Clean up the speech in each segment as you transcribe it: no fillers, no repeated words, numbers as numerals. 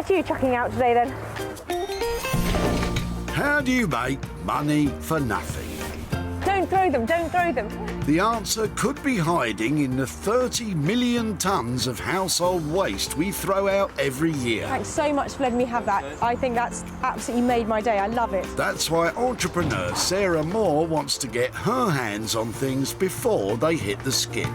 What are you chucking out today then? How do you make money for nothing? Don't throw them, don't throw them. The answer could be hiding in the 30 million tonnes of household waste we throw out every year. Thanks so much for letting me have that. I think that's absolutely made my day. I love it. That's why entrepreneur Sarah Moore wants to get her hands on things before they hit the skip.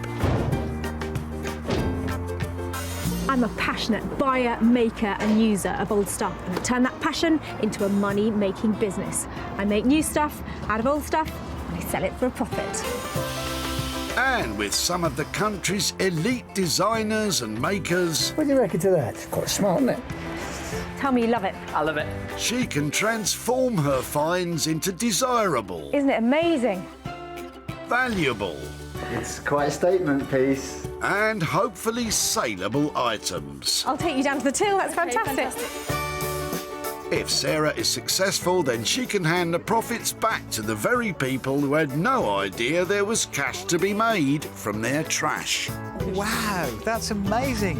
I'm a passionate buyer, maker and user of old stuff, and I turn that passion into a money-making business. I make new stuff out of old stuff and I sell it for a profit. And with some of the country's elite designers and makers, What do you reckon to that? Quite smart, isn't it? Tell me you love it. I love it. she can transform her finds into desirable, Isn't it amazing? valuable, It's quite a statement piece. and hopefully saleable items. I'll take you down to the till, that's fantastic. If Sarah is successful, then she can hand the profits back to the very people who had no idea there was cash to be made from their trash. Wow, that's amazing.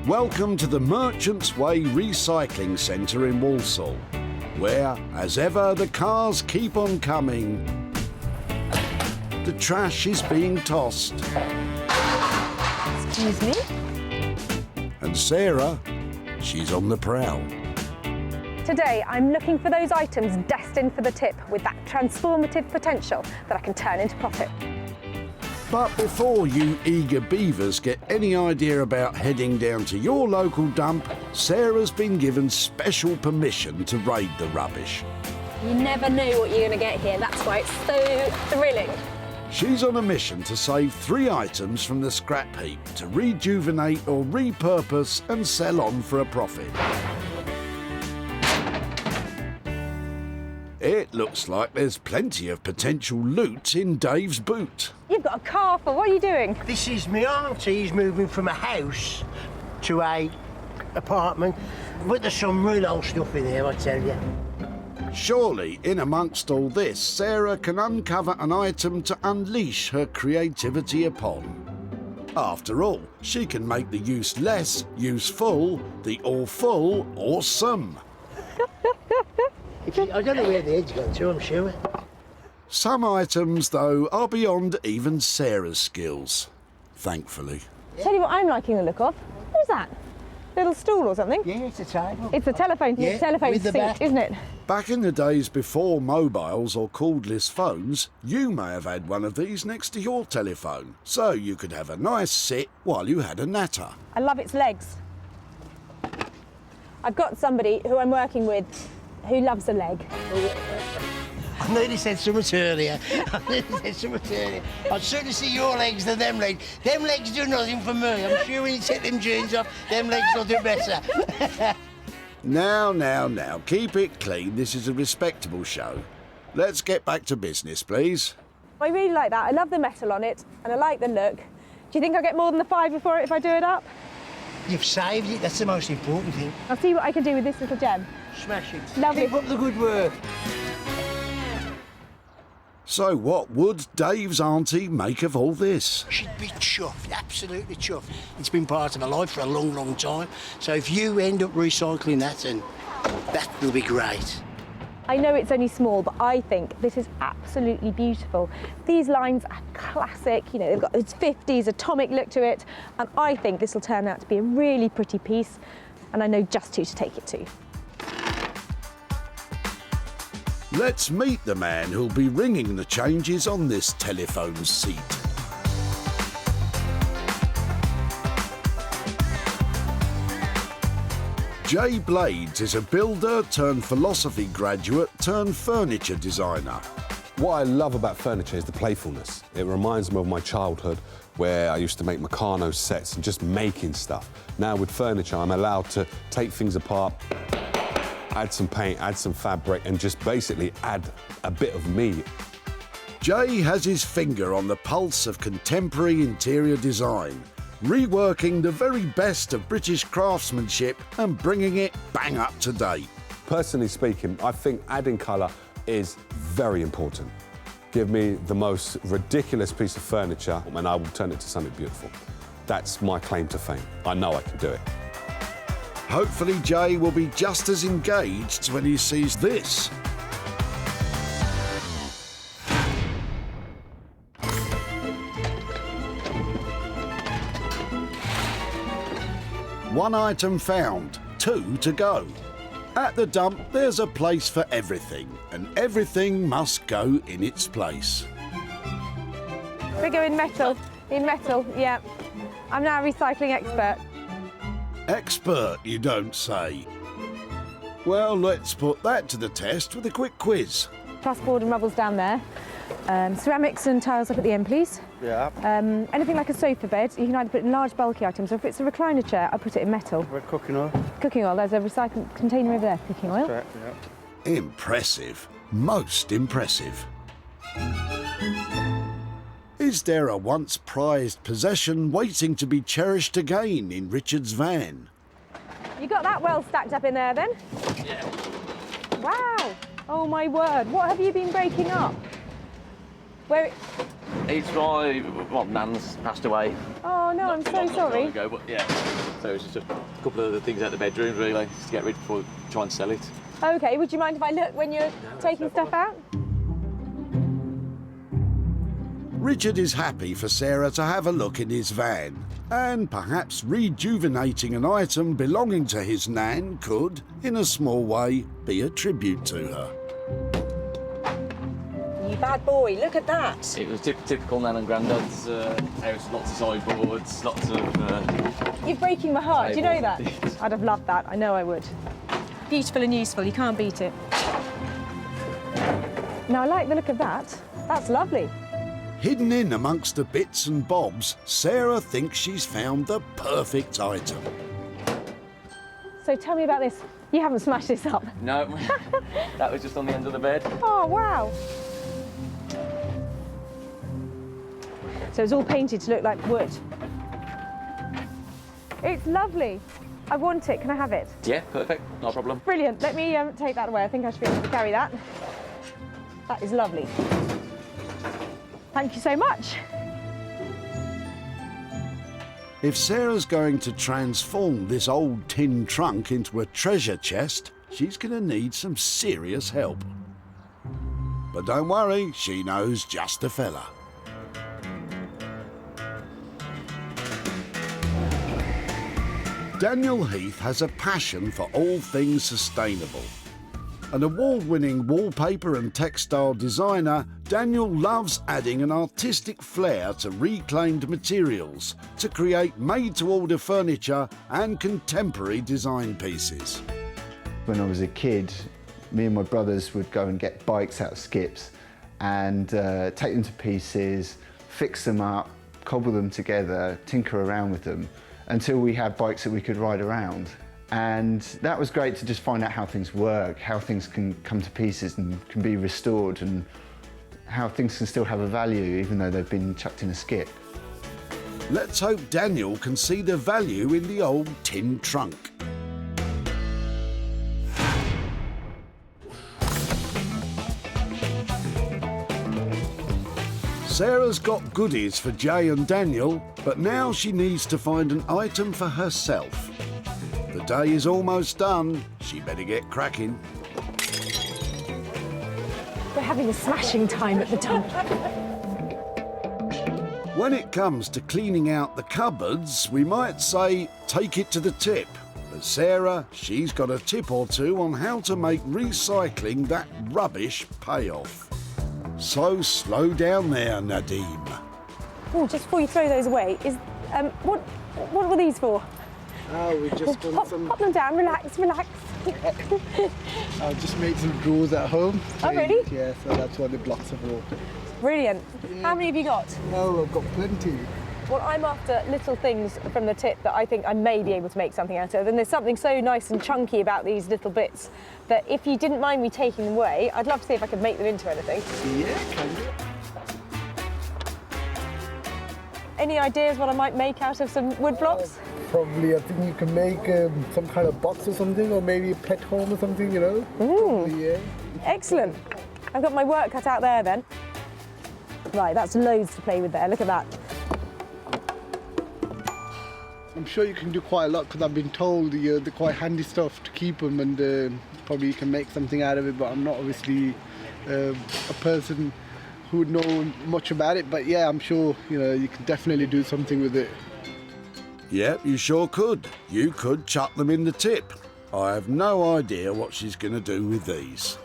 Welcome to the Merchants Way Recycling Centre in Walsall, where, as ever, the cars keep on coming. The trash is being tossed. Excuse me? And Sarah, she's on the prowl. Today, I'm looking for those items destined for the tip with that transformative potential that I can turn into profit. But before you eager beavers get any idea about heading down to your local dump, Sarah's been given special permission to raid the rubbish. You never know what you're going to get here. That's why it's so thrilling. She's on a mission to save 3 items from the scrap heap to rejuvenate or repurpose and sell on for a profit. It looks like there's plenty of potential loot in Dave's boot. You've got a car full. What are you doing? This is my auntie's moving from a house to a apartment. But there's some real old stuff in here, I tell you. Surely, in amongst all this, Sarah can uncover an item to unleash her creativity upon. After all, she can make the useless useful, the awful awesome. I don't know where the head's gone to, I'm sure. Some items, though, are beyond even Sarah's skills, thankfully. Tell you what I'm liking the look of. What's that? Little stool or something? Yeah, it's a table. It's a telephone, Yeah, telephone with the seat, back. isn't it? Back in the days before mobiles or cordless phones, you may have had one of these next to your telephone, so you could have a nice sit while you had a natter. I love its legs. I've got somebody who I'm working with who loves a leg. I nearly said something earlier. I'd sooner see your legs than them legs. Them legs do nothing for me. I'm sure when you take them jeans off, them legs will do better. Now, keep it clean. This is a respectable show. Let's get back to business, please. I really like that. I love the metal on it and I like the look. Do you think I'll get more than the 5 for it if I do it up? You've saved it, that's the most important thing. I'll see what I can do with this little gem. Smash it. Lovely. Keep up the good work. So what would Dave's auntie make of all this? She'd be chuffed, absolutely chuffed. It's been part of her life for a long, long time. So if you end up recycling that, and that will be great. I know it's only small, but I think this is absolutely beautiful. These lines are classic, you know, they've got this 50s atomic look to it, and I think this will turn out to be a really pretty piece, and I know just who to take it to. Let's meet the man who'll be ringing the changes on this telephone seat. Jay Blades is a builder turned philosophy graduate turned furniture designer. What I love about furniture is the playfulness. It reminds me of my childhood where I used to make Meccano sets and just making stuff. Now with furniture, I'm allowed to take things apart, add some paint, add some fabric, and just basically add a bit of me. Jay has his finger on the pulse of contemporary interior design, reworking the very best of British craftsmanship and bringing it bang up to date. Personally speaking, I think adding colour is very important. Give me the most ridiculous piece of furniture and I will turn it to something beautiful. That's my claim to fame. I know I can do it. Hopefully Jay will be just as engaged when he sees this. One item found, 2 to go. At the dump, there's a place for everything, and everything must go in its place. We go in metal. In metal, yeah. I'm now a recycling expert. Expert, you don't say. Well, let's put that to the test with a quick quiz. Plasterboard and rubble's down there. Ceramics and tiles up at the end, please. Yeah. Anything like a sofa bed, you can either put in large bulky items, or if it's a recliner chair, I put it in metal. Red cooking oil. Cooking oil, there's a recycling container over there, cooking oil. Correct, yeah. Impressive. Most impressive. Is there a once prized possession waiting to be cherished again in Richard's van? You got that well stacked up in there then? Yeah. Wow! Oh my word, what have you been breaking up? Where? It's my, well, Nan's passed away. Oh no, I'm so sorry. Not ago, but yeah. So it's just a couple of the things out the bedroom, really, just to get rid before we try and sell it. Okay, would you mind if I look when you're taking stuff out? Richard is happy for Sarah to have a look in his van, and perhaps rejuvenating an item belonging to his nan could, in a small way, be a tribute to her. You bad boy, look at that. It was typical Nan and Grandad's house, lots of sideboards, lots of... You're breaking my heart, do you know that? tables. I'd have loved that, I know I would. Beautiful and useful, you can't beat it. Now I like the look of that. That's lovely. Hidden in amongst the bits and bobs, Sarah thinks she's found the perfect item. So tell me about this. You haven't smashed this up. No, that was just on the end of the bed. Oh, wow. So it's all painted to look like wood. It's lovely. I want it. Can I have it? Yeah, perfect, no problem. Brilliant. Let me take that away. I think I should be able to carry that. That is lovely. Thank you so much. If Sarah's going to transform this old tin trunk into a treasure chest, she's going to need some serious help. But don't worry, she knows just the fella. Daniel Heath has a passion for all things sustainable. An award-winning wallpaper and textile designer, Daniel loves adding an artistic flair to reclaimed materials to create made-to-order furniture and contemporary design pieces. When I was a kid, me and my brothers would go and get bikes out of skips and take them to pieces, fix them up, cobble them together, tinker around with them until we had bikes that we could ride around. And that was great to just find out how things work, how things can come to pieces and can be restored, and how things can still have a value even though they've been chucked in a skip. Let's hope Daniel can see the value in the old tin trunk. Sarah's got goodies for Jay and Daniel, but now she needs to find an item for herself. The day is almost done. She better get cracking. We're having a smashing time at the dump. When it comes to cleaning out the cupboards, we might say take it to the tip. But Sarah, she's got a tip or two on how to make recycling that rubbish pay off. So slow down there, Nadim. Oh, just before you throw those away, what were these for? Oh, we just done some... Pop them down, relax, relax. I just made some drawers at home. Oh, really? Yeah, so that's why the blocks are brought. Brilliant. How many have you got? Oh, I've got plenty. Well, I'm after little things from the tip that I think I may be able to make something out of. And there's something so nice and chunky about these little bits that if you didn't mind me taking them away, I'd love to see if I could make them into anything. Yeah, can you? Any ideas what I might make out of some wood blocks? Probably, I think you can make some kind of box or something, or maybe a pet home or something, you know? Ooh. Probably, yeah. Excellent. I've got my work cut out there then. Right, that's loads to play with there, look at that. I'm sure you can do quite a lot because I've been told they're quite handy stuff to keep them, and probably you can make something out of it, but I'm not obviously a person who would know much about it, but yeah, I'm sure you can definitely do something with it. Yep, you sure could. You could chuck them in the tip. I have no idea what she's going to do with these.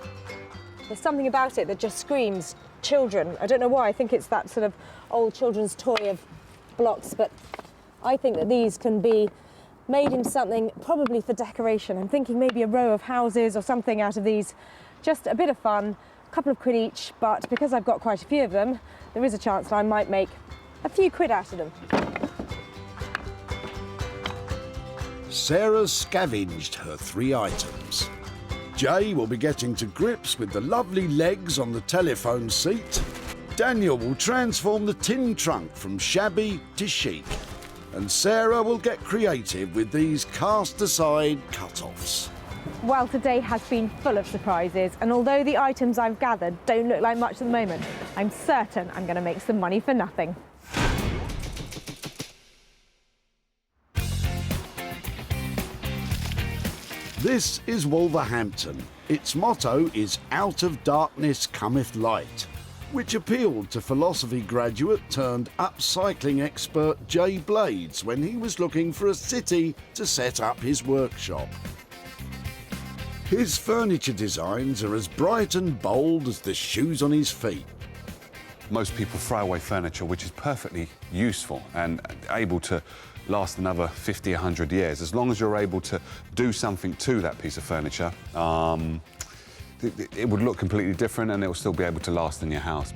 There's something about it that just screams children. I don't know why, I think it's that sort of old children's toy of blocks, but I think that these can be made into something probably for decoration. I'm thinking maybe a row of houses or something out of these. Just a bit of fun, a couple of quid each, but because I've got quite a few of them, there is a chance that I might make a few quid out of them. Sarah's scavenged her 3 items. Jay will be getting to grips with the lovely legs on the telephone seat. Daniel will transform the tin trunk from shabby to chic. And Sarah will get creative with these cast-aside cut-offs. Well, today has been full of surprises, and although the items I've gathered don't look like much at the moment, I'm certain I'm going to make some money for nothing. This is Wolverhampton. Its motto is "Out of darkness cometh light," which appealed to philosophy graduate turned upcycling expert Jay Blades when he was looking for a city to set up his workshop. His furniture designs are as bright and bold as the shoes on his feet. Most people throw away furniture, which is perfectly useful and able to last another 50, 100 years. As long as you're able to do something to that piece of furniture, it would look completely different and it will still be able to last in your house.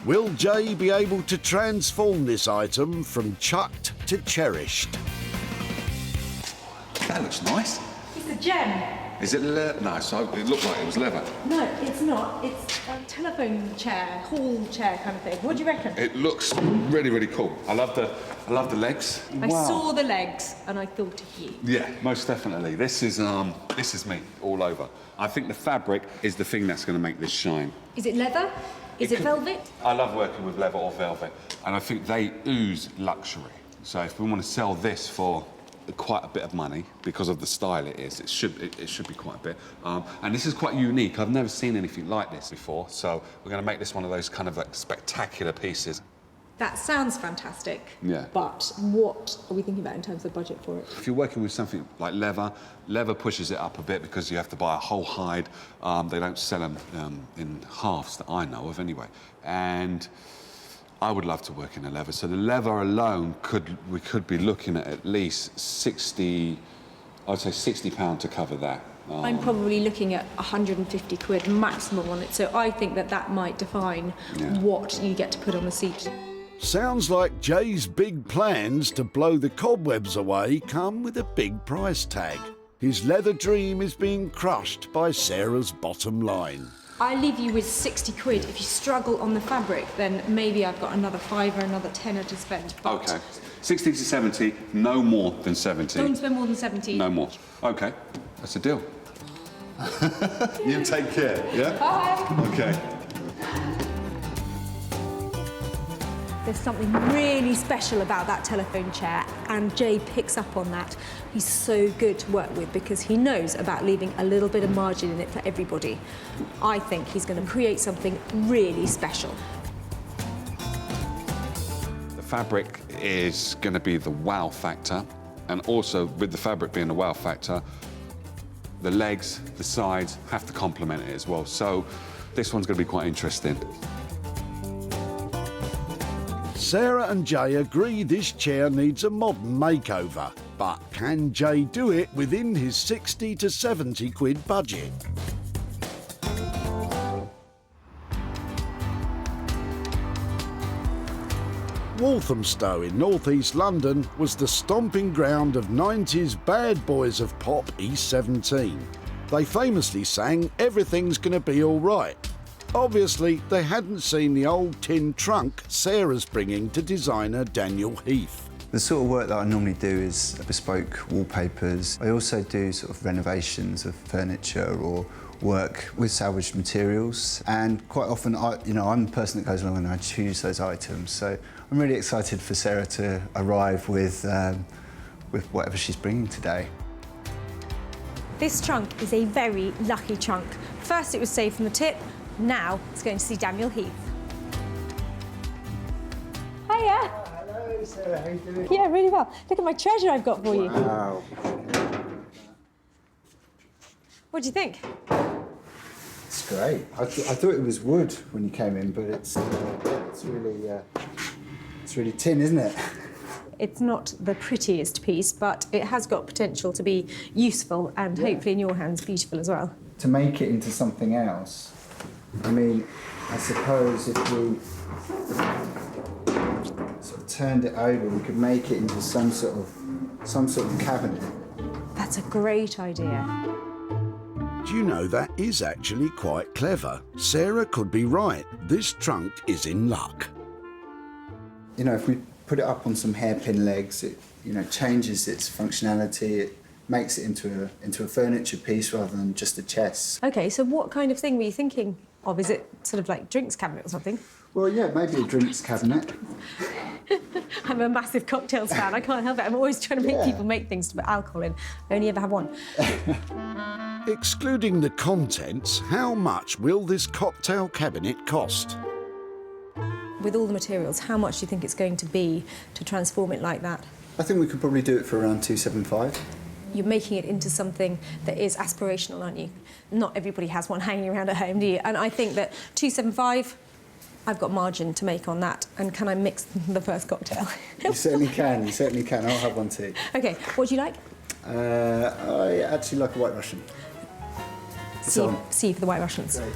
Will Jay be able to transform this item from chucked to cherished? That looks nice. It's a gem. Is it no, so it looked like it was leather. No, it's not. It's a telephone chair, hall chair kind of thing. What do you reckon? It looks really, really cool. I love the legs. I saw the legs and I thought of you. Yeah, most definitely. This is me all over. I think the fabric is the thing that's going to make this shine. Is it leather? Is it velvet? I love working with leather or velvet, and I think they ooze luxury. So if we want to sell this for quite a bit of money because of the style it is, it should be quite a bit. And this is quite unique. I've never seen anything like this before, so we're going to make this one of those kind of like spectacular pieces. That sounds fantastic. Yeah. But what are we thinking about in terms of budget for it? If you're working with something like leather pushes it up a bit because you have to buy a whole hide. They don't sell them in halves that I know of anyway. And I would love to work in a leather. So the leather alone, we could be looking at least 60, I'd say £60 to cover that. I'm probably looking at 150 quid maximum on it, so I think that might define what you get to put on the seat. Sounds like Jay's big plans to blow the cobwebs away come with a big price tag. His leather dream is being crushed by Sarah's bottom line. I leave you with 60 quid. If you struggle on the fabric, then maybe I've got another £5 or another tenner to spend. But OK. 60 to 70, no more than 70. Don't spend more than 70. No more. OK, that's a deal. You take care, yeah? Bye. OK. There's something really special about that telephone chair, and Jay picks up on that. He's so good to work with because he knows about leaving a little bit of margin in it for everybody. I think he's going to create something really special. The fabric is going to be the wow factor, and also with the fabric being the wow factor, the legs, the sides have to complement it as well. So this one's going to be quite interesting. Sarah and Jay agree this chair needs a modern makeover, but can Jay do it within his 60 to 70 quid budget? Walthamstow in north-east London was the stomping ground of 90s bad boys of pop E17. They famously sang "Everything's Gonna Be Alright." Obviously, they hadn't seen the old tin trunk Sarah's bringing to designer Daniel Heath. The sort of work that I normally do is bespoke wallpapers. I also do sort of renovations of furniture or work with salvaged materials, and quite often I'm the person that goes along and I choose those items. So I'm really excited for Sarah to arrive with whatever she's bringing today. This trunk is a very lucky trunk. First it was saved from the tip, now it's going to see Daniel Heath. Hiya! Hello Sarah, how you doing? Yeah, really well. Look at my treasure I've got for you. Wow. What do you think? It's great. I thought it was wood when you came in, but it's really tin, isn't it? It's not the prettiest piece, but it has got potential to be useful and hopefully in your hands beautiful as well. To make it into something else, I mean, I suppose if we sort of turned it over, we could make it into some sort of cabinet. That's a great idea. Do you know that is actually quite clever? Sarah could be right. This trunk is in luck. You know, if we put it up on some hairpin legs, it changes its functionality. It makes it into a furniture piece rather than just a chest. OK, so what kind of thing were you thinking of? Is it sort of like drinks cabinet or something? Well, yeah, maybe a drinks cabinet. I'm a massive cocktails fan. I can't help it. I'm always trying to make people make things to put alcohol in. I only ever have one. Excluding the contents, how much will this cocktail cabinet cost? With all the materials, how much do you think it's going to be to transform it like that? I think we could probably do it for around 275. You're making it into something that is aspirational, aren't you? Not everybody has one hanging around at home, do you? And I think that 275, I've got margin to make on that. And can I mix the first cocktail? You certainly can, I'll have one too. OK, what do you like? I actually like a White Russian. C for the White Russians. Great.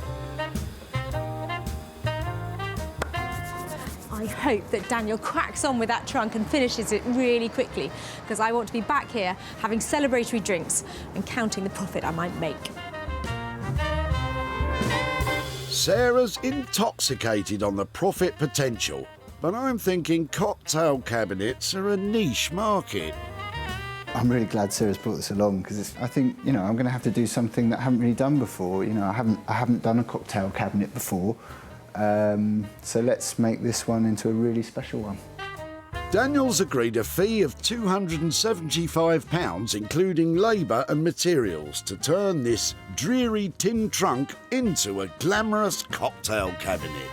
I hope that Daniel cracks on with that trunk and finishes it really quickly, because I want to be back here having celebratory drinks and counting the profit I might make. Sarah's intoxicated on the profit potential, but I'm thinking cocktail cabinets are a niche market. I'm really glad Sarah's brought this along, because I think, I'm going to have to do something that I haven't really done before. I haven't done a cocktail cabinet before. So let's make this one into a really special one. Daniel's agreed a fee of £275, including labour and materials, to turn this dreary tin trunk into a glamorous cocktail cabinet.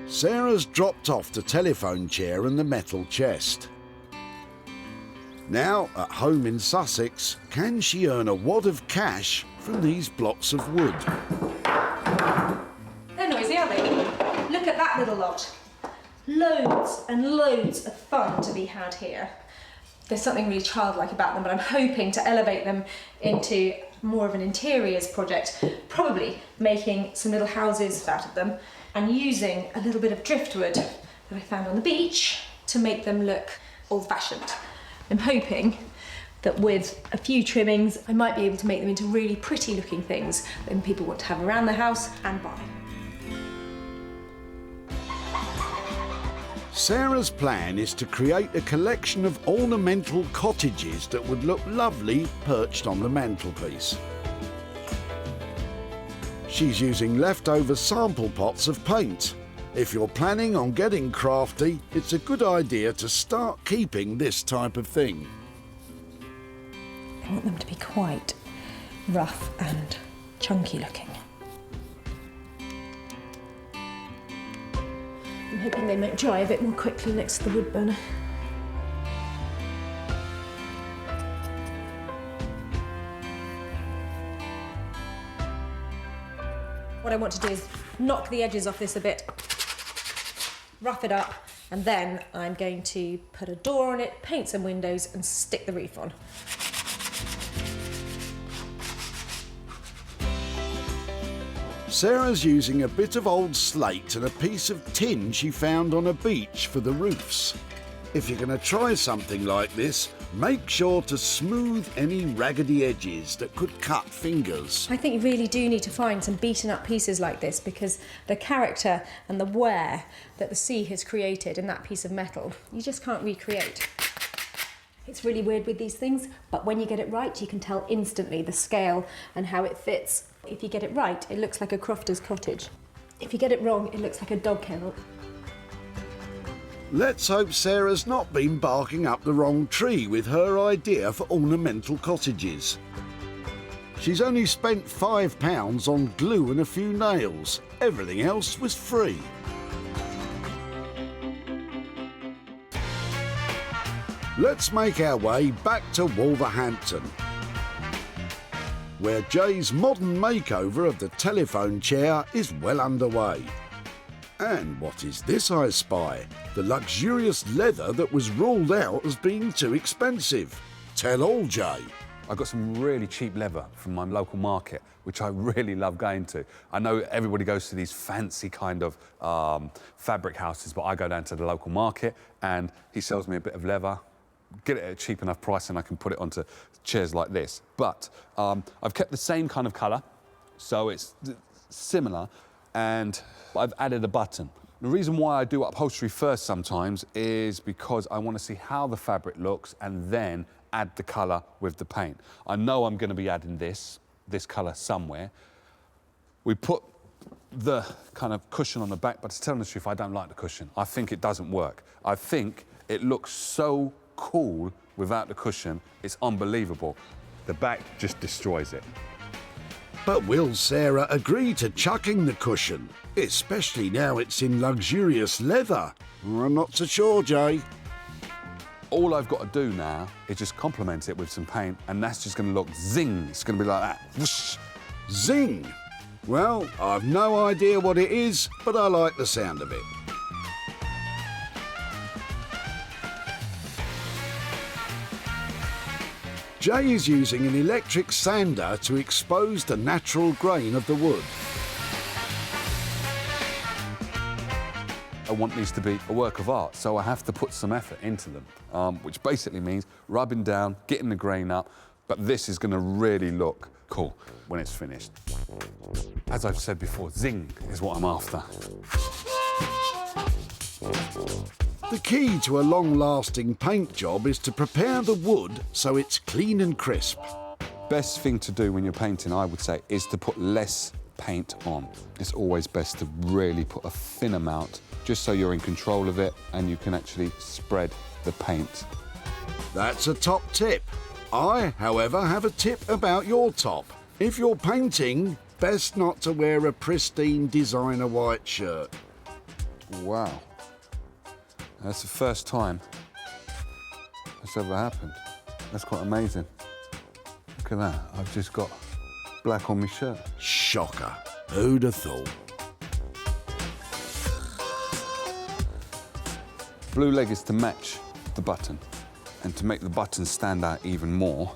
Sarah's dropped off the telephone chair and the metal chest. Now, at home in Sussex, can she earn a wad of cash from these blocks of wood? They're noisy, aren't they? Look at that little lot. Loads and loads of fun to be had here. There's something really childlike about them, but I'm hoping to elevate them into more of an interiors project, probably making some little houses out of them and using a little bit of driftwood that I found on the beach to make them look old-fashioned. I'm hoping that with a few trimmings, I might be able to make them into really pretty looking things that people want to have around the house and buy. Sarah's plan is to create a collection of ornamental cottages that would look lovely perched on the mantelpiece. She's using leftover sample pots of paint. If you're planning on getting crafty, it's a good idea to start keeping this type of thing. I want them to be quite rough and chunky looking. I'm hoping they might dry a bit more quickly next to the wood burner. What I want to do is knock the edges off this a bit, rough it up, and then I'm going to put a door on it, paint some windows and stick the roof on. Sarah's using a bit of old slate and a piece of tin she found on a beach for the roofs. If you're going to try something like this, make sure to smooth any raggedy edges that could cut fingers. I think you really do need to find some beaten up pieces like this, because the character and the wear that the sea has created in that piece of metal, you just can't recreate. It's really weird with these things, but when you get it right, you can tell instantly the scale and how it fits. If you get it right, it looks like a crofter's cottage. If you get it wrong, it looks like a dog kennel. Let's hope Sarah's not been barking up the wrong tree with her idea for ornamental cottages. She's only spent £5 on glue and a few nails. Everything else was free. Let's make our way back to Wolverhampton, where Jay's modern makeover of the telephone chair is well underway. And what is this I spy? The luxurious leather that was ruled out as being too expensive. Tell all, Jay. I got some really cheap leather from my local market, which I really love going to. I know everybody goes to these fancy kind of fabric houses, but I go down to the local market and he sells me a bit of leather, get it at a cheap enough price and I can put it onto chairs like this. But I've kept the same kind of colour, so it's similar, and I've added a button. The reason why I do upholstery first sometimes is because I want to see how the fabric looks and then add the colour with the paint. I know I'm going to be adding this colour somewhere. We put the kind of cushion on the back, but to tell the truth, I don't like the cushion. I think it doesn't work. I think it looks so cool without the cushion, it's unbelievable. The back just destroys it. But will Sarah agree to chucking the cushion, especially now it's in luxurious leather? I'm not so sure, Jay. All I've got to do now is just complement it with some paint, and that's just going to look zing. It's going to be like that. Whoosh. Zing! Well, I've no idea what it is, but I like the sound of it. Jay is using an electric sander to expose the natural grain of the wood. I want these to be a work of art, so I have to put some effort into them, which basically means rubbing down, getting the grain up, but this is going to really look cool when it's finished. As I've said before, zing is what I'm after. The key to a long-lasting paint job is to prepare the wood so it's clean and crisp. Best thing to do when you're painting, I would say, is to put less paint on. It's always best to really put a thin amount, just so you're in control of it and you can actually spread the paint. That's a top tip. I, however, have a tip about your top. If you're painting, best not to wear a pristine designer white shirt. Wow. That's the first time that's ever happened. That's quite amazing. Look at that. I've just got black on my shirt. Shocker. Who'd have thought? Blue leg is to match the button, and to make the button stand out even more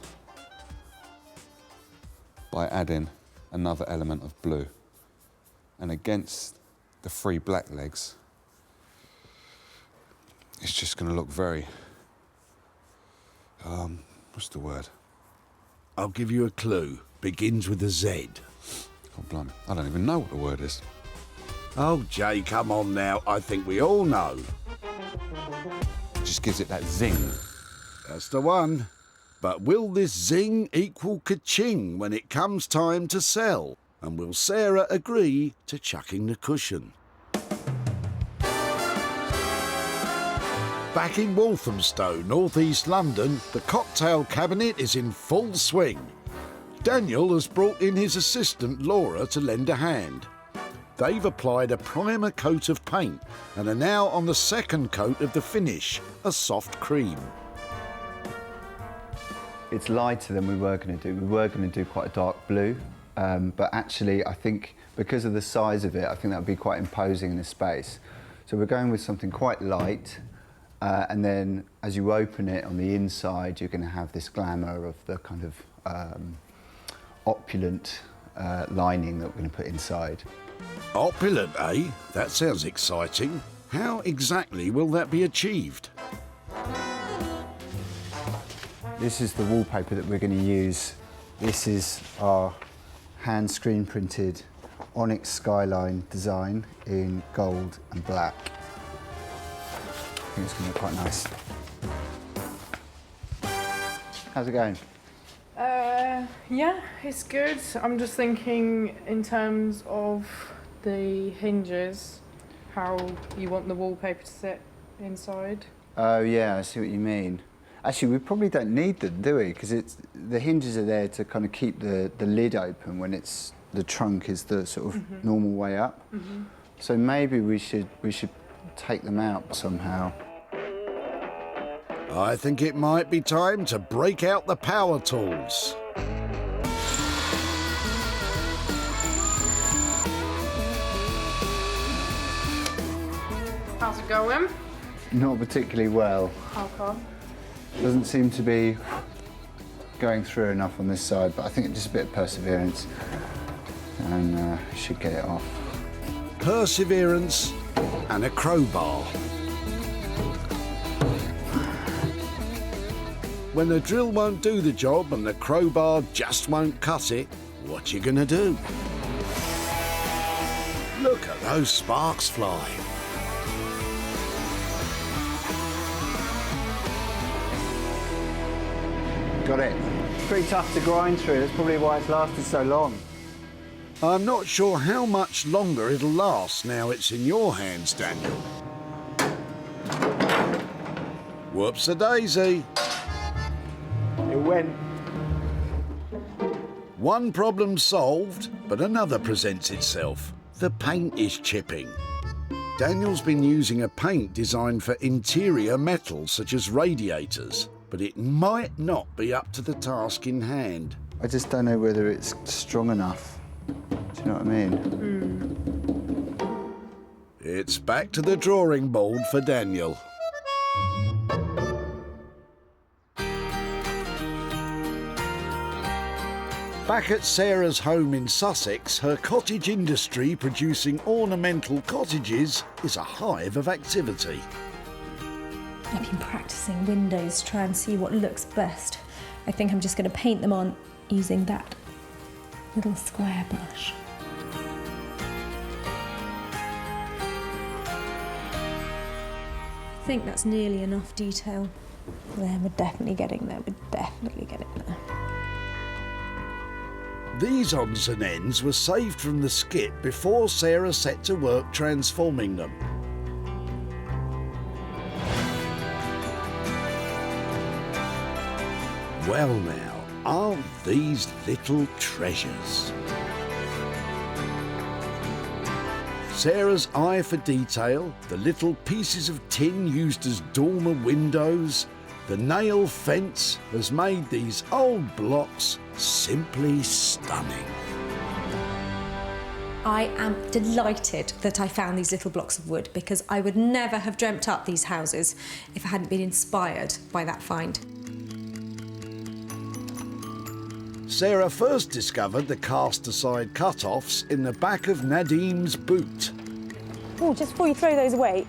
by adding another element of blue. And against the three black legs, it's just going to look very, what's the word? I'll give you a clue. Begins with a Z. Oh, blimey. I don't even know what the word is. Oh, Jay, come on now. I think we all know. It just gives it that zing. That's the one. But will this zing equal ka-ching when it comes time to sell? And will Sarah agree to chucking the cushion? Back in Walthamstow, northeast London, the cocktail cabinet is in full swing. Daniel has brought in his assistant Laura to lend a hand. They've applied a primer coat of paint and are now on the second coat of the finish, a soft cream. It's lighter than we were going to do. We were going to do quite a dark blue, but actually I think because of the size of it, I think that would be quite imposing in this space. So we're going with something quite light, and then as you open it on the inside, you're going to have this glamour of the kind of opulent lining that we're going to put inside. Opulent, eh? That sounds exciting. How exactly will that be achieved? This is the wallpaper that we're going to use. This is our hand screen printed onyx skyline design in gold and black. I think it's going to look quite nice. How's it going? Yeah, it's good. I'm just thinking in terms of the hinges, how you want the wallpaper to sit inside. Oh yeah, I see what you mean. Actually, we probably don't need them, do we? Because the hinges are there to kind of keep the lid open when the trunk is the sort of normal way up. So maybe we should take them out somehow. I think it might be time to break out the power tools. How's it going? Not particularly well. How come? Doesn't seem to be going through enough on this side, but I think just a bit of perseverance and should get it off. Perseverance and a crowbar. When the drill won't do the job and the crowbar just won't cut it, what you gonna do? Look at those sparks fly. Got it. It's pretty tough to grind through. That's probably why it's lasted so long. I'm not sure how much longer it'll last now it's in your hands, Daniel. Whoops-a-daisy. It went. One problem solved, but another presents itself. The paint is chipping. Daniel's been using a paint designed for interior metals such as radiators, but it might not be up to the task in hand. I just don't know whether it's strong enough. Do you know what I mean? It's back to the drawing board for Daniel. Back at Sarah's home in Sussex, her cottage industry producing ornamental cottages is a hive of activity. I've been practicing windows to try and see what looks best. I think I'm just going to paint them on using that little square brush. I think that's nearly enough detail. There, we're definitely getting there, we're definitely getting there. These odds and ends were saved from the skip before Sarah set to work transforming them. Well now, aren't these little treasures? Sarah's eye for detail, the little pieces of tin used as dormer windows, the nail fence has made these old blocks simply stunning. I am delighted that I found these little blocks of wood because I would never have dreamt up these houses if I hadn't been inspired by that find. Sarah first discovered the cast-aside cut-offs in the back of Nadim's boot. Oh, just before you throw those away,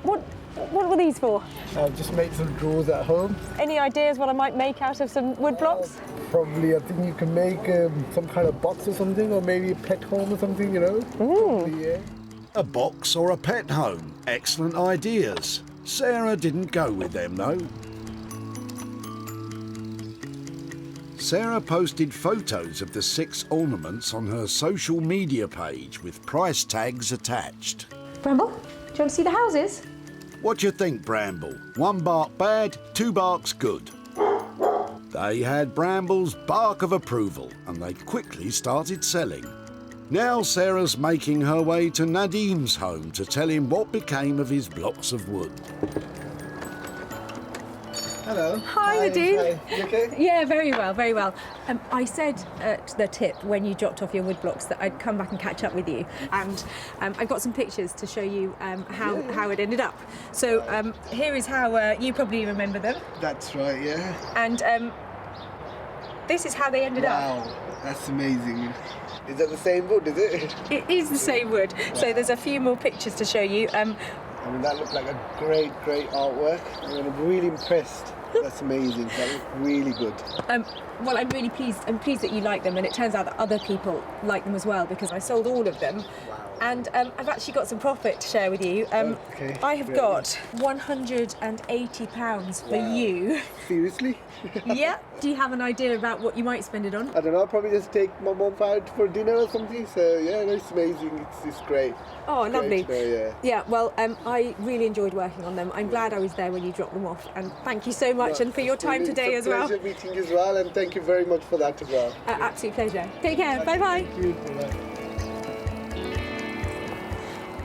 what were these for? I've just made some drawers at home. Any ideas what I might make out of some wood blocks? Probably, I think you can make some kind of box or something, or maybe a pet home or something, you know? Probably, yeah. A box or a pet home. Excellent ideas. Sarah didn't go with them, though. Sarah posted photos of the 6 ornaments on her social media page with price tags attached. Bramble, do you want to see the houses? What do you think, Bramble? 1 bark bad, 2 barks good. They had Bramble's bark of approval and they quickly started selling. Now Sarah's making her way to Nadim's home to tell him what became of his blocks of wood. Hello. Hi, Nadim. Hi. You okay? Yeah, very well, very well. I said at the tip when you dropped off your wood blocks that I'd come back and catch up with you, and I've got some pictures to show you how it ended up. So here is how you probably remember them, That's right, yeah. and this is how they ended up. Wow, that's amazing. Is that the same wood, is it? It is the same wood. So there's a few more pictures to show you. I mean, that looked like a great artwork. I mean, I'm really impressed. That's amazing. That looked really good. Well, I'm really pleased. I'm pleased that you like them, and it turns out that other people like them as well because I sold all of them. Wow. And I've actually got some profit to share with you. Okay. I have got £180 for you. Seriously? Yeah. Do you have an idea about what you might spend it on? I don't know, I'll probably just take my mum out for dinner or something. So yeah, it's amazing. It's great. Oh, It's lovely. great. So, yeah. Yeah, well, I really enjoyed working on them. I'm glad I was there when you dropped them off. And thank you so much, and for your time today as well. It's a pleasure meeting you as well, and thank you very much for that as well. Absolute pleasure. Take care. Bye-bye. Thank you. Bye-bye.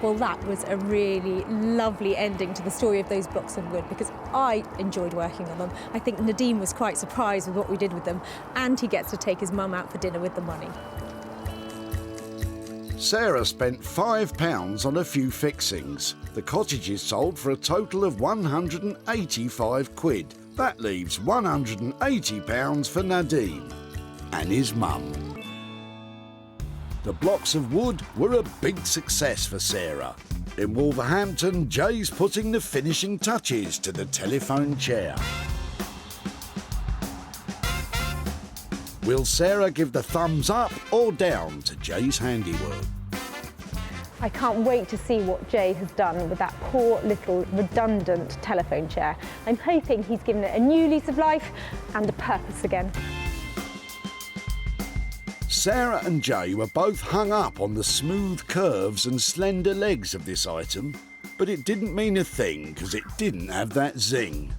Well, that was a really lovely ending to the story of those blocks of wood because I enjoyed working on them. I think Nadeem was quite surprised with what we did with them, and he gets to take his mum out for dinner with the money. Sarah spent £5 on a few fixings. The cottages sold for a total of 185 quid. That leaves £180 for Nadeem and his mum. The blocks of wood were a big success for Sarah. In Wolverhampton, Jay's putting the finishing touches to the telephone chair. Will Sarah give the thumbs up or down to Jay's handiwork? I can't wait to see what Jay has done with that poor little redundant telephone chair. I'm hoping he's given it a new lease of life and a purpose again. Sarah and Jay were both hung up on the smooth curves and slender legs of this item, but it didn't mean a thing because it didn't have that zing.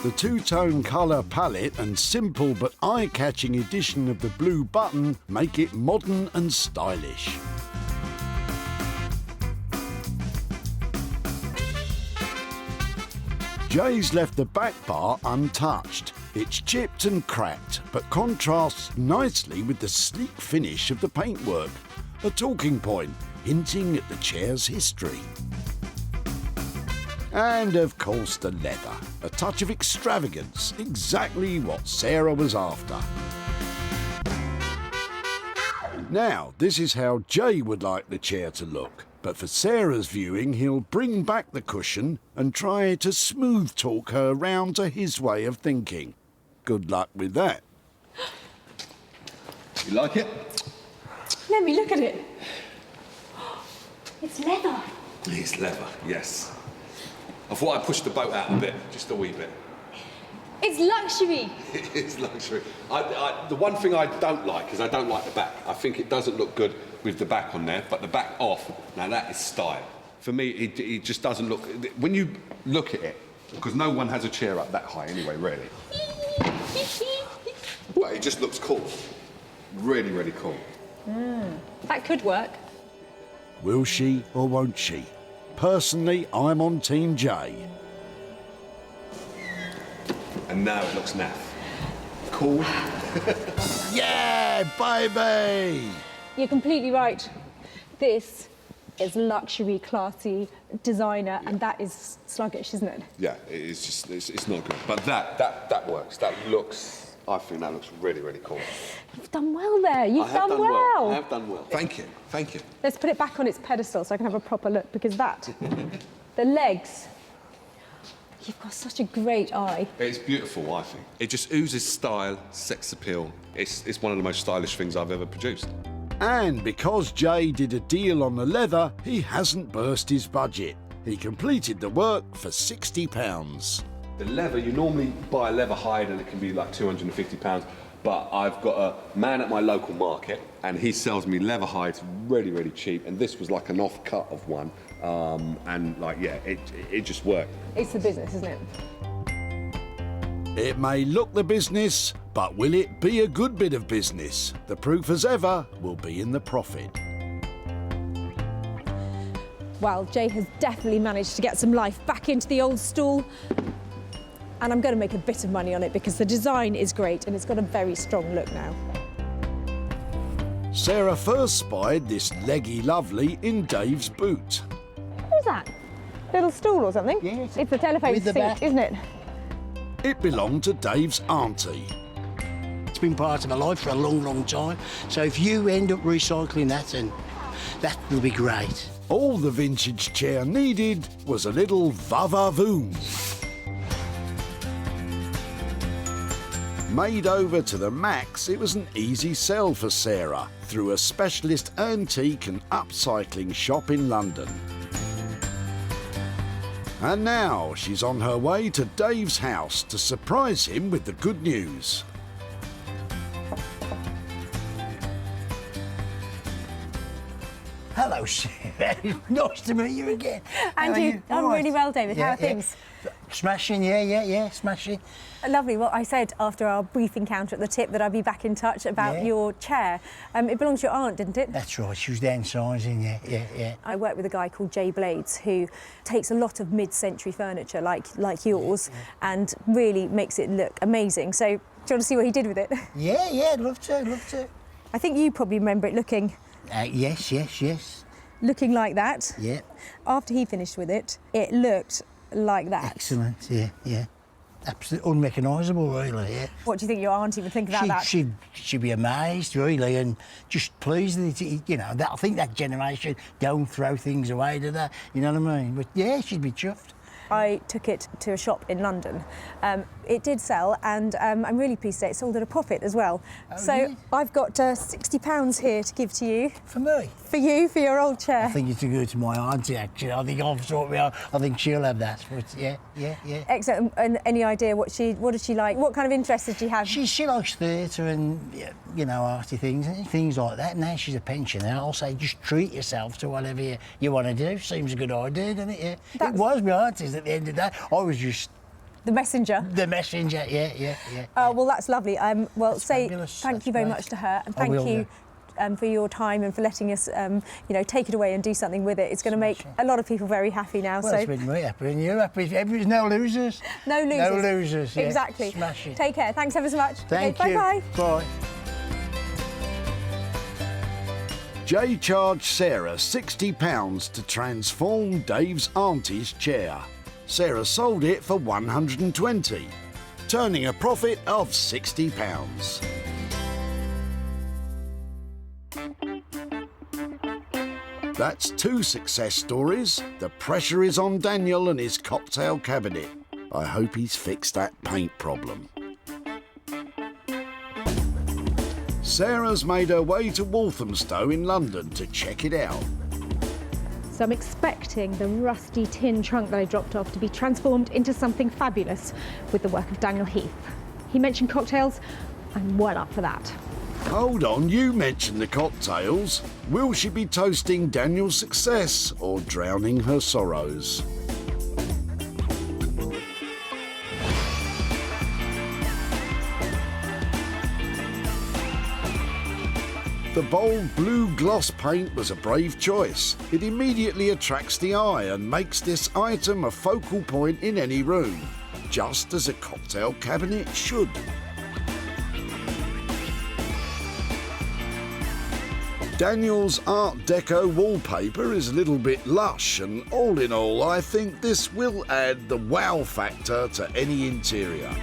The two-tone colour palette and simple but eye-catching addition of the blue button make it modern and stylish. Jay's left the back bar untouched. It's chipped and cracked, but contrasts nicely with the sleek finish of the paintwork. A talking point, hinting at the chair's history. And of course the leather, a touch of extravagance, exactly what Sarah was after. Now, this is how Jay would like the chair to look. But for Sarah's viewing, he'll bring back the cushion and try to smooth talk her round to his way of thinking. Good luck with that. You like it? Let me look at it. It's leather. It's leather, yes. I thought I'd push the boat out a bit, just a wee bit. It's luxury. It is luxury. The one thing I don't like is I don't like the back. I think it doesn't look good with the back on there, but the back off, now that is style. For me, it just doesn't look... When you look at it, because no one has a chair up that high anyway, really. But it just looks cool. Really, really cool. That could work. Will she or won't she? Personally, I'm on Team J. And now it looks naff. Cool. Yeah, baby! You're completely right. This is luxury, classy, designer, and that is sluggish, isn't it? Yeah, it's just, it's not good. But that works. That looks, I think that looks really, really cool. You've done well there. You've done I well. have done well. Thank you, thank you. Let's put it back on its pedestal so I can have a proper look, because that, the legs, you've got such a great eye. It's beautiful, I think. It just oozes style, sex appeal. It's one of the most stylish things I've ever produced. And because Jay did a deal on the leather, he hasn't burst his budget. He completed the work for £60. The leather, you normally buy a leather hide and it can be like £250, but I've got a man at my local market and he sells me leather hides really, really cheap, and this was like an off-cut of one, and like, yeah, it just worked. It's the business, isn't it? It may look the business, but will it be a good bit of business? The proof as ever will be in the profit. Well, Jay has definitely managed to get some life back into the old stall, and I'm going to make a bit of money on it because the design is great and it's got a very strong look now. Sarah first spied this leggy lovely in Dave's boot. Who's that? Little stool or something? Yes. It's the telephone With the seat, back. isn't it? It belonged to Dave's auntie. It's been part of my life for a long, long time. So if you end up recycling that, and that will be great. All the vintage chair needed was a little va-va-voom. Made over to the max, it was an easy sell for Sarah through a specialist antique and upcycling shop in London. And now she's on her way to Dave's house to surprise him with the good news. Hello, Sarah. Nice to meet you again. And How are you? I'm All right. really well, David. How are things? Smashing, yeah, smashing. Lovely. Well, I said after our brief encounter at the tip that I'd be back in touch about your chair. It belongs to your aunt, didn't it? That's right, she was downsizing, yeah. I work with a guy called Jay Blades who takes a lot of mid-century furniture like yours and really makes it look amazing. So do you want to see what he did with it? Yeah, I'd love to. I think you probably remember it looking... Yes. Looking like that. Yeah. After he finished with it, it looked like that. Excellent, yeah. Absolutely unrecognisable, really, yeah. What do you think your auntie would think about that? She'd be amazed, really, and just pleased that, I think that generation don't throw things away, do they? You know what I mean? But, yeah, she'd be chuffed. I took it to a shop in London. It did sell, and I'm really pleased to say it sold at a profit as well. So I've got £60 here to give to you. For me? For you, for your old chair. I think it's a good to my auntie, actually. I think I've sorted me out. I think she'll have that. But yeah. Excellent. And any idea what did she like? What kind of interest did she have? She likes theatre and, arty things like that. Now she's a pensioner. I'll say just treat yourself to whatever you want to do. Seems a good idea, doesn't it? Yeah. It was my auntie's at the end of the day. I was just... The messenger? The messenger, yeah. Well, that's lovely. That's say fabulous. thank you very much to her, and thank you for your time and for letting us, take it away and do something with it. It's going to make a lot of people very happy now. Well, it's made me happy and you happy. There's no losers. No losers. No losers, yeah. Exactly. Smash it. Take care. Thanks ever so much. Thank you. Bye-bye. Bye. Jay charged Sarah £60 to transform Dave's auntie's chair. Sarah sold it for £120, turning a profit of £60. That's 2 success stories. The pressure is on Daniel and his cocktail cabinet. I hope he's fixed that paint problem. Sarah's made her way to Walthamstow in London to check it out. So I'm expecting the rusty tin trunk that I dropped off to be transformed into something fabulous with the work of Daniel Heath. He mentioned cocktails. I'm well up for that. Hold on, you mentioned the cocktails. Will she be toasting Daniel's success or drowning her sorrows? The bold blue gloss paint was a brave choice. It immediately attracts the eye and makes this item a focal point in any room, just as a cocktail cabinet should. Daniel's Art Deco wallpaper is a little bit lush, and all in all, I think this will add the wow factor to any interior.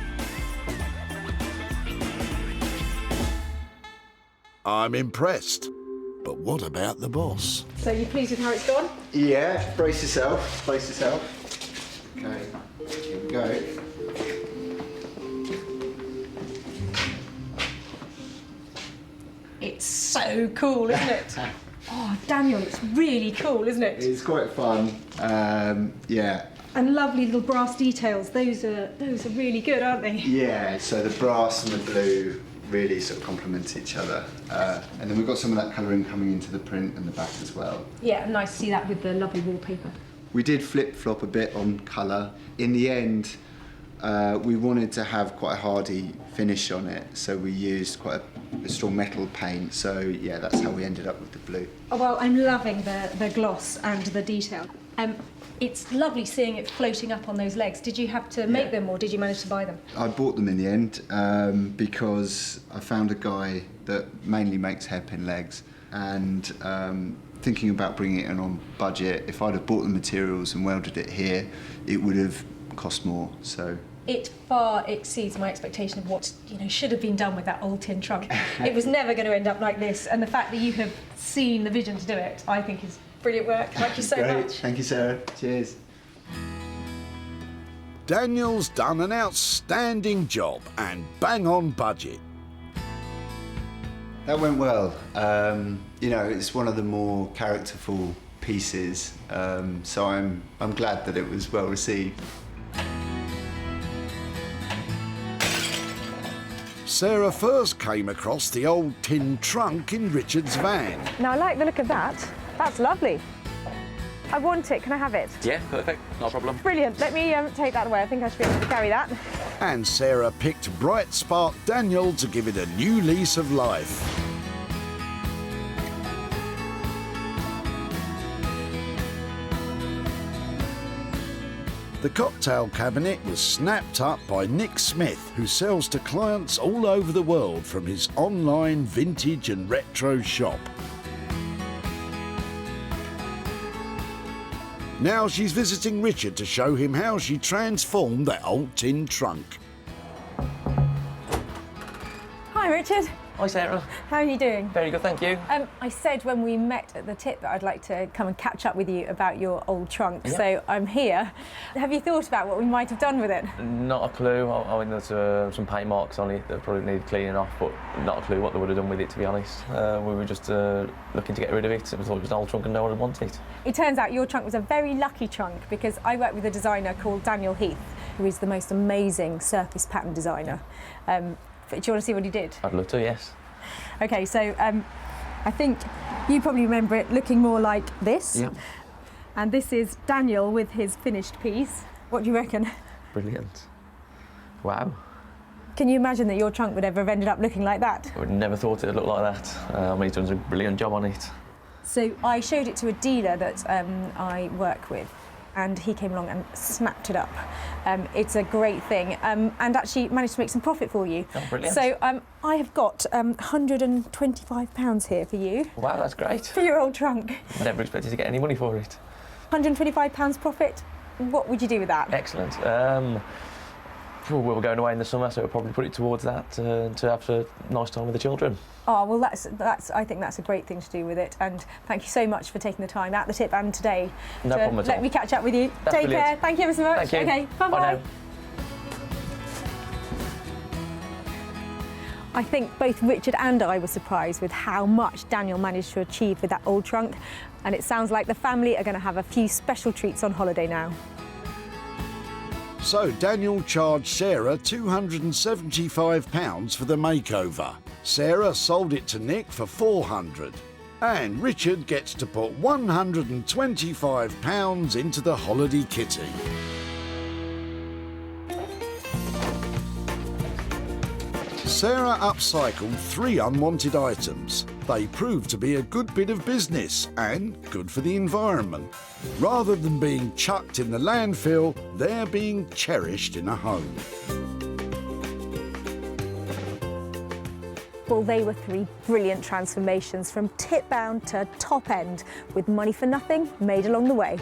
I'm impressed. But what about the boss? So you're pleased with how it's gone? Yeah, brace yourself. Okay, here we go. It's so cool, isn't it? Oh, Daniel, it's really cool, isn't it? It's quite fun, yeah. And lovely little brass details. Those are really good, aren't they? Yeah, so the brass and the blue really sort of complement each other. And then we've got some of that colouring coming into the print and the back as well. Yeah, nice to see that with the lovely wallpaper. We did flip-flop a bit on colour. In the end, we wanted to have quite a hardy finish on it, so we used quite a strong metal paint. So yeah, that's how we ended up with the blue. Oh, well, I'm loving the gloss and the detail. It's lovely seeing it floating up on those legs. Did you have to make them, or did you manage to buy them? I bought them in the end because I found a guy that mainly makes hairpin legs, and thinking about bringing it in on budget, if I'd have bought the materials and welded it here, it would have cost more. So it far exceeds my expectation of what should have been done with that old tin trunk. It was never going to end up like this, and the fact that you have seen the vision to do it, I think is brilliant work. Thank you so much. Thank you, Sarah. Cheers. Daniel's done an outstanding job and bang on budget. That went well. It's one of the more characterful pieces, so I'm glad that it was well received. Sarah first came across the old tin trunk in Richard's van. Now, I like the look of that. That's lovely. I want it. Can I have it? Yeah, perfect. No problem. Brilliant. Let me take that away. I think I should be able to carry that. And Sarah picked Bright Spark Daniel to give it a new lease of life. The cocktail cabinet was snapped up by Nick Smith, who sells to clients all over the world from his online vintage and retro shop. Now she's visiting Richard to show him how she transformed that old tin trunk. Hi, Richard. Hi, Sarah. How are you doing? Very good, thank you. I said when we met at the tip that I'd like to come and catch up with you about your old trunk, Yeah. so I'm here. Have you thought about what we might have done with it? Not a clue. I mean, there's some paint marks on it that probably need cleaning off, but not a clue what they would have done with it, to be honest. We were just looking to get rid of it. We thought it was an old trunk and no one would want it. It turns out your trunk was a very lucky trunk because I work with a designer called Daniel Heath, who is the most amazing surface pattern designer. Do you want to see what he did? I'd love to, yes. Okay, so I think you probably remember it looking more like this. Yeah. And this is Daniel with his finished piece. What do you reckon? Brilliant. Wow. Can you imagine that your trunk would ever have ended up looking like that? I would never thought it would look like that. I mean, he's done a brilliant job on it. So I showed it to a dealer that I work with, and he came along and snapped it up. It's a great thing, and actually managed to make some profit for you. Oh, brilliant. So I have got £125 here for you. Wow, that's great. For your old trunk. I never expected to get any money for it. £125 profit. What would you do with that? Excellent. We were going away in the summer, so we'll probably put it towards that to have a nice time with the children. Oh, well, I think that's a great thing to do with it. And thank you so much for taking the time at the tip and today No problem at all. let me catch up with you. That's Take brilliant. care. Thank you ever so much. Thank you. Okay, bye-bye. Bye now. I think both Richard and I were surprised with how much Daniel managed to achieve with that old trunk. And it sounds like the family are going to have a few special treats on holiday now. So Daniel charged Sarah £275 for the makeover. Sarah sold it to Nick for £400. And Richard gets to put £125 into the holiday kitty. Sarah upcycled 3 unwanted items. They proved to be a good bit of business and good for the environment. Rather than being chucked in the landfill, they're being cherished in a home. Well, they were 3 brilliant transformations from tip bound to top end, with money for nothing made along the way.